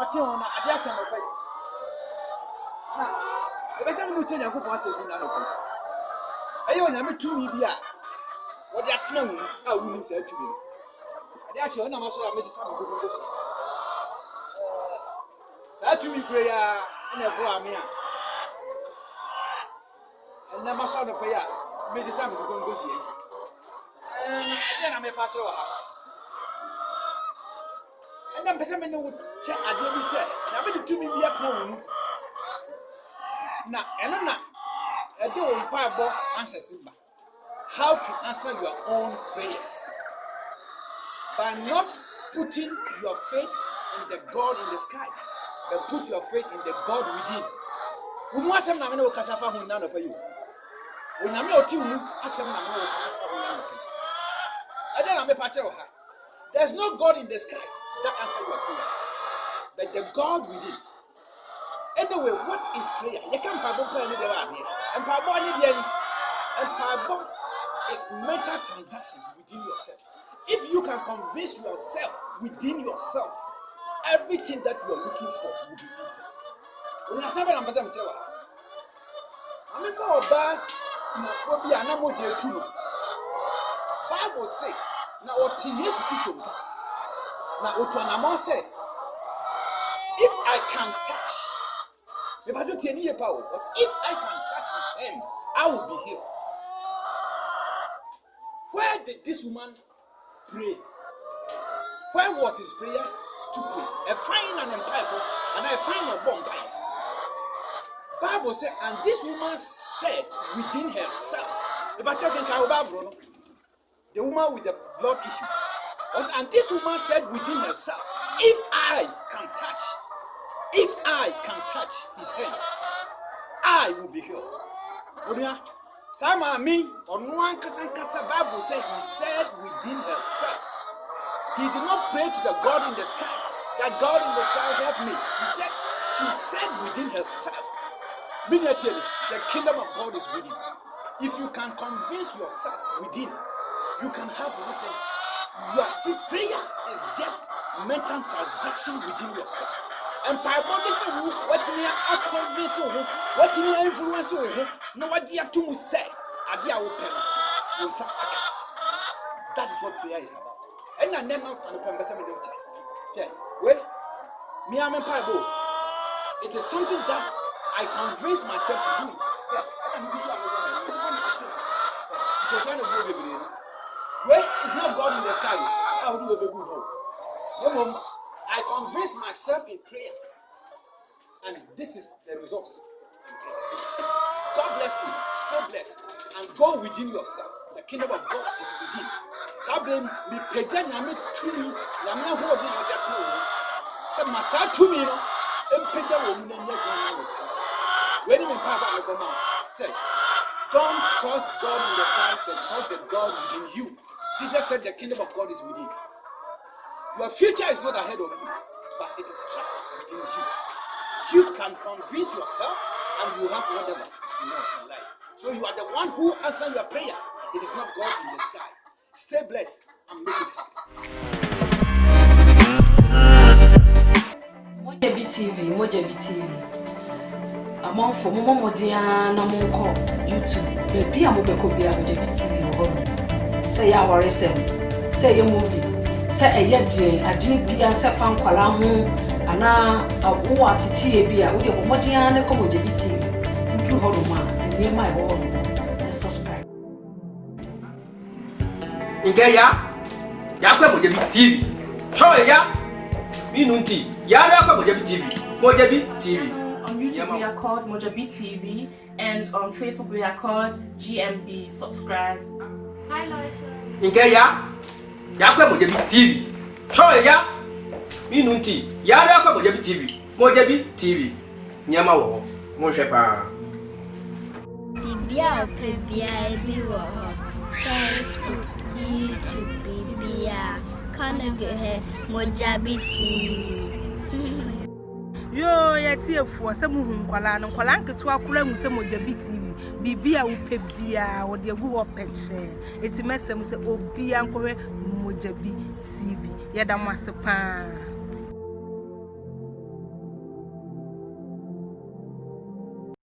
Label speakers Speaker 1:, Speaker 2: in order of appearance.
Speaker 1: ɔte ho na ade akyɛ no pɛ na ebese mu kyenya ko kwa sɛ bi na no pɛ ɛyɛ onyame tumi bi a wɔde atena wo a wonim sɛ atumi no ade akyɛ na maso ya mesisa mo gogo so saa tumi kure ya na ɛfo ame a ɛna maso no pɛ ya mesisa mo gogo so ade na me patre wa ha ɛna mpɛsɛ me ne wo kyɛ ade bi sɛ na me de tumi bi atena wo mu na ɛno na ɛde wo mpaebɔ answers ba how to answer your own prayers by not putting your faith in the God in the sky but put your faith in the God within. Umu asem na me ne wo kasa fa ho na no pa yo. Onyame oti umu asem na me ne wo kasa fa ho na no pa. Ade na me pa kire wo ha. There's no God in the sky that answer your prayer but the God within. Anyway, what is prayer? You can't pray any day. And pardon is mental transaction within yourself. If you can convince yourself within yourself, everything that you are looking for will be answered. When you say I'm better, I'm for oba na phobia na mo de tu. Bible say na oti Yesu Kristo na otu anamon say if I can touch if I can touch his hem, I will be healed. Where did this woman pray? Where was his prayer took place? A fine and empire, and a fine of bomb. Bible said, and this woman said within herself, the woman with the blood issue, and this woman said within herself, if I can touch his hand, I will be healed. Sama me on one kasa Bible said he said within herself. He did not pray to the God in the sky. That God in the sky help me. She said within herself. The kingdom of God is within. If you can convince yourself within, you can have whatever. Prayer is just mental transaction within yourself. And by body what me are convince you, what me influence you, no what you have to say, Adia open. That is what prayer is about. And I never me am a Bible. It is something that I convince myself to do it. Where is not God in the sky? How do you be good? No, I convince myself in prayer, and this is the results. God bless you. Stay blessed and go within yourself. The kingdom of God is within. Sabem mi peja nyame tumi nyame ho obi na ga tena wo. Se masa tumi no em peja wo mu na nya gwan wo. When me papa me come say, don't trust God in the sky, but trust the God within you. Jesus said the kingdom of God is within. Your future is not ahead of you, but it is trapped within you. You can convince yourself and you have whatever you want in life. So you are the one who answers your prayer. It is not God in the sky. Stay blessed and make it happen.
Speaker 2: Mojabi TV. Among for Momodia na Monko YouTube. Baby, I'm going to be a Mojabi TV. Say our SM. Say a movie. Say a yet a DB say fan kwala ho ana awo atiti bi a wo de Momodia na ko Mojabi TV. You hold on and near my home. Let's subscribe.
Speaker 3: Ingeya yakwe Mojabi TV. Show ya Minunti. Yakwe Mojabi TV. Mojabi TV.
Speaker 4: On YouTube we are called Mojabi TV, and on Facebook we are called GMB. Subscribe. Hi Leute.
Speaker 3: Ingeya yakwe Mojabi TV. Show ya Minunti. Yakwe Mojabi TV. Mojabi TV. Nyama wo. Mo hwe pa.
Speaker 5: Bibia opebia ebi wo ho. Facebook, YouTube, Bibia. Kana ge Mojabi TV.
Speaker 6: Yo yeti efu asem hu nkwala no nkwala nketu akura mu se Mojabi TV bibia wo pebia wo de gu wo peche eti mesem se obia nkwe Mojabi TV yeda masepa.